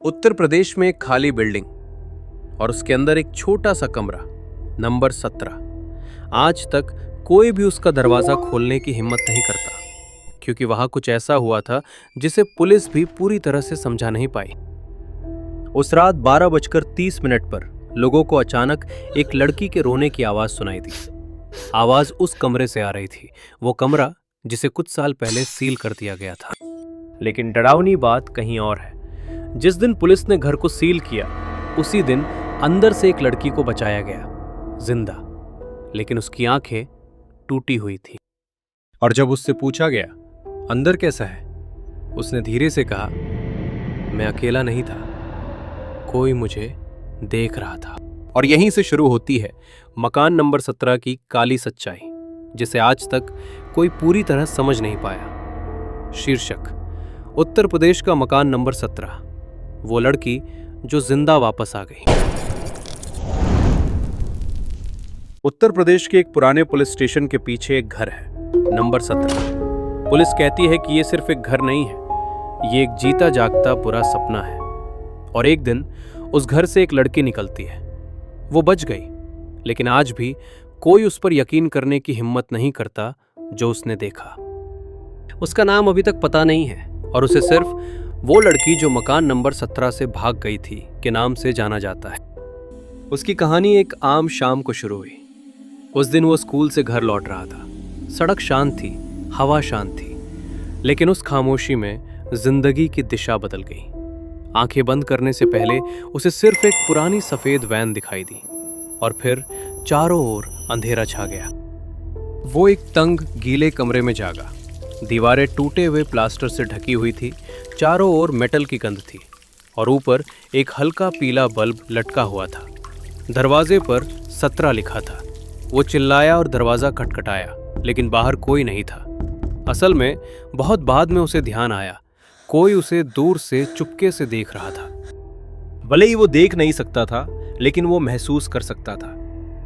उत्तर प्रदेश में एक खाली बिल्डिंग और उसके अंदर एक छोटा सा कमरा, नंबर 17। आज तक कोई भी उसका दरवाजा खोलने की हिम्मत नहीं करता, क्योंकि वहां कुछ ऐसा हुआ था जिसे पुलिस भी पूरी तरह से समझा नहीं पाई। उस रात 12:30 पर लोगों को अचानक एक लड़की के रोने की आवाज सुनाई दी। आवाज उस कमरे से आ रही थी, वो कमरा जिसे कुछ साल पहले सील कर दिया गया था। लेकिन डरावनी बात कहीं और है। जिस दिन पुलिस ने घर को सील किया, उसी दिन अंदर से एक लड़की को बचाया गया, जिंदा, लेकिन उसकी आंखें टूटी हुई थी। और जब उससे पूछा गया अंदर कैसा है, उसने धीरे से कहा, मैं अकेला नहीं था, कोई मुझे देख रहा था। और यहीं से शुरू होती है मकान नंबर 17 की काली सच्चाई, जिसे आज तक कोई पूरी तरह समझ नहीं पाया। शीर्षक: उत्तर प्रदेश का मकान नंबर 17, वो लड़की जो जिंदा वापस आ गई। उत्तर प्रदेश के एक पुराने पुलिस स्टेशन के पीछे एक घर है, नंबर 17। पुलिस कहती है कि यह सिर्फ एक घर नहीं है, ये एक जीता जागता बुरा सपना है। और एक दिन उस घर से एक लड़की निकलती है। वो बच गई, लेकिन आज भी कोई उस पर यकीन करने की हिम्मत नहीं करता जो उसने देखा। उसका नाम अभी तक पता नहीं है और उसे सिर्फ वो लड़की जो मकान नंबर 17 से भाग गई थी के नाम से जाना जाता है। उसकी कहानी एक आम शाम को शुरू हुई। उस दिन वो स्कूल से घर लौट रहा था। सड़क शांत थी, हवा शांत थी, लेकिन उस खामोशी में जिंदगी की दिशा बदल गई। आंखें बंद करने से पहले उसे सिर्फ एक पुरानी सफेद वैन दिखाई दी और फिर चारों ओर अंधेरा छा गया। वो एक तंग गीले कमरे में जागा। दीवारें टूटे हुए प्लास्टर से ढकी हुई थी, चारों ओर मेटल की गंध थी और ऊपर एक हल्का पीला बल्ब लटका हुआ था। दरवाजे पर 17 लिखा था। वो चिल्लाया और दरवाजा खटखटाया, लेकिन बाहर कोई नहीं था। असल में बहुत बाद में उसे ध्यान आया, कोई उसे दूर से चुपके से देख रहा था। भले ही वो देख नहीं सकता था, लेकिन वो महसूस कर सकता था।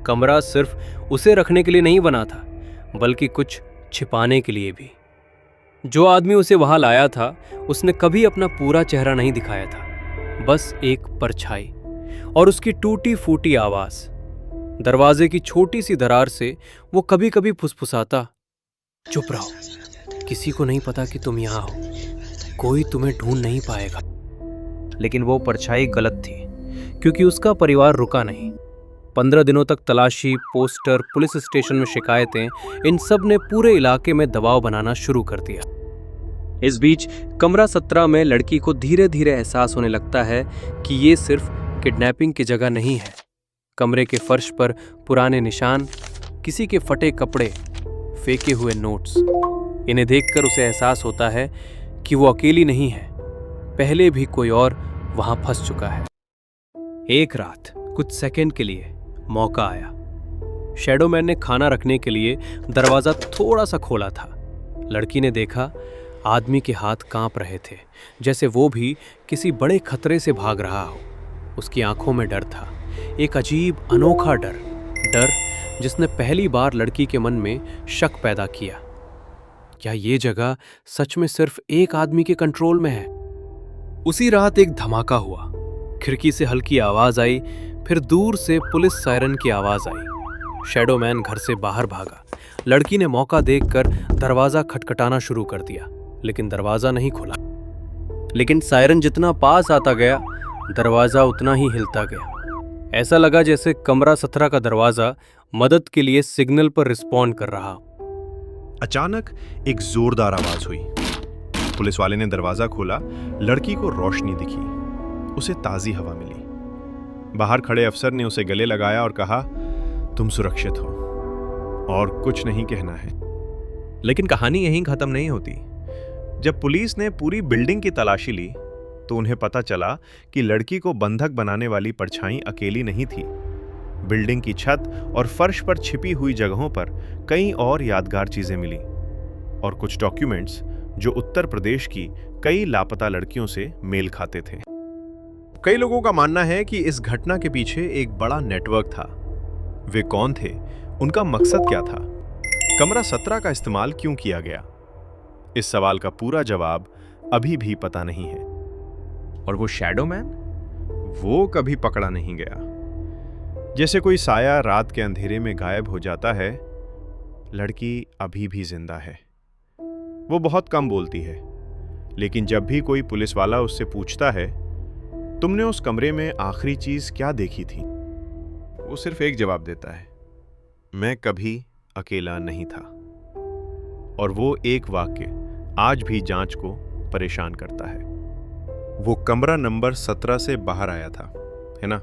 कमरा सिर्फ उसे रखने के लिए नहीं बना था, बल्कि कुछ छिपाने के लिए भी। जो आदमी उसे वहां लाया था, उसने कभी अपना पूरा चेहरा नहीं दिखाया था, बस एक परछाई और उसकी टूटी फूटी आवाज। दरवाजे की छोटी सी दरार से वो कभी कभी फुसफुसाता, चुप रहो, किसी को नहीं पता कि तुम यहां हो, कोई तुम्हें ढूंढ नहीं पाएगा। लेकिन वो परछाई गलत थी, क्योंकि उसका परिवार रुका नहीं। 15 दिनों तक तलाशी, पोस्टर, पुलिस स्टेशन में शिकायतें, इन सब ने पूरे इलाके में दबाव बनाना शुरू कर दिया। इस बीच कमरा 17 में लड़की को धीरे धीरे एहसास होने लगता है कि ये सिर्फ किडनैपिंग की जगह नहीं है। कमरे के फर्श पर पुराने निशान, किसी के फटे कपड़े, फेंके हुए नोट्स, इन्हें देखकर उसे एहसास होता है कि वो अकेली नहीं है, पहले भी कोई और वहां फंस चुका है। एक रात कुछ सेकंड के लिए मौका आया। शैडोमैन ने खाना रखने के लिए दरवाजा थोड़ा सा खोला था। लड़की ने देखा आदमी के हाथ कांप रहे थे, जैसे वो भी किसी बड़े खतरे से भाग रहा हो। उसकी आंखों में डर था, एक अजीब अनोखा डर जिसने पहली बार लड़की के मन में शक पैदा किया। क्या ये जगह सच में सिर्फ एक आदमी के कंट्रोल में है? उसी रात एक धमाका हुआ। खिड़की से हल्की आवाज आई, फिर दूर से पुलिस सायरन की आवाज आई। शैडोमैन घर से बाहर भागा। लड़की ने मौका देखकर दरवाजा खटखटाना शुरू कर दिया, लेकिन दरवाजा नहीं खुला। लेकिन सायरन जितना पास आता गया, दरवाजा उतना ही हिलता गया। ऐसा लगा जैसे कमरा 17 का दरवाजा मदद के लिए सिग्नल पर रिस्पॉन्ड कर रहा। अचानक एक जोरदार आवाज हुई। पुलिस वाले ने दरवाजा खोला। लड़की को रोशनी दिखी, उसे ताजी हवा मिली। बाहर खड़े अफसर ने उसे गले लगाया और कहा, तुम सुरक्षित हो और कुछ नहीं कहना है। लेकिन कहानी यहीं खत्म नहीं होती। जब पुलिस ने पूरी बिल्डिंग की तलाशी ली, तो उन्हें पता चला कि लड़की को बंधक बनाने वाली परछाई अकेली नहीं थी। बिल्डिंग की छत और फर्श पर छिपी हुई जगहों पर कई और यादगार चीजें मिली और कुछ डॉक्यूमेंट्स जो उत्तर प्रदेश की कई लापता लड़कियों से मेल खाते थे। कई लोगों का मानना है कि इस घटना के पीछे एक बड़ा नेटवर्क था। वे कौन थे? उनका मकसद क्या था? कमरा 17 का इस्तेमाल क्यों किया गया? इस सवाल का पूरा जवाब अभी भी पता नहीं है। और वो शैडो मैन? वो कभी पकड़ा नहीं गया। जैसे कोई साया रात के अंधेरे में गायब हो जाता है, लड़की अभी भी जिंदा है। वो बहुत कम बोलती है, लेकिन जब भी कोई पुलिस वाला उससे पूछता है, तुमने उस कमरे में आखिरी चीज क्या देखी थी, वो सिर्फ एक जवाब देता है, मैं कभी अकेला नहीं था। और वो एक वाक्य आज भी जांच को परेशान करता है। वो कमरा नंबर 17 से बाहर आया था, है ना?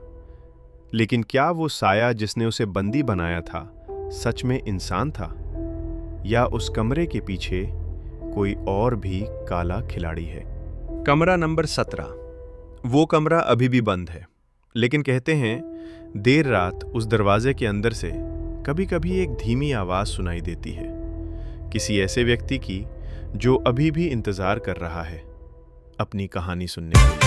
लेकिन क्या वो साया जिसने उसे बंदी बनाया था सच में इंसान था, या उस कमरे के पीछे कोई और भी काला खिलाड़ी है? कमरा नंबर 17, वो कमरा अभी भी बंद है, लेकिन कहते हैं देर रात उस दरवाजे के अंदर से कभी-कभी एक धीमी आवाज सुनाई देती है, किसी ऐसे व्यक्ति की जो अभी भी इंतजार कर रहा है अपनी कहानी सुनने के लिए।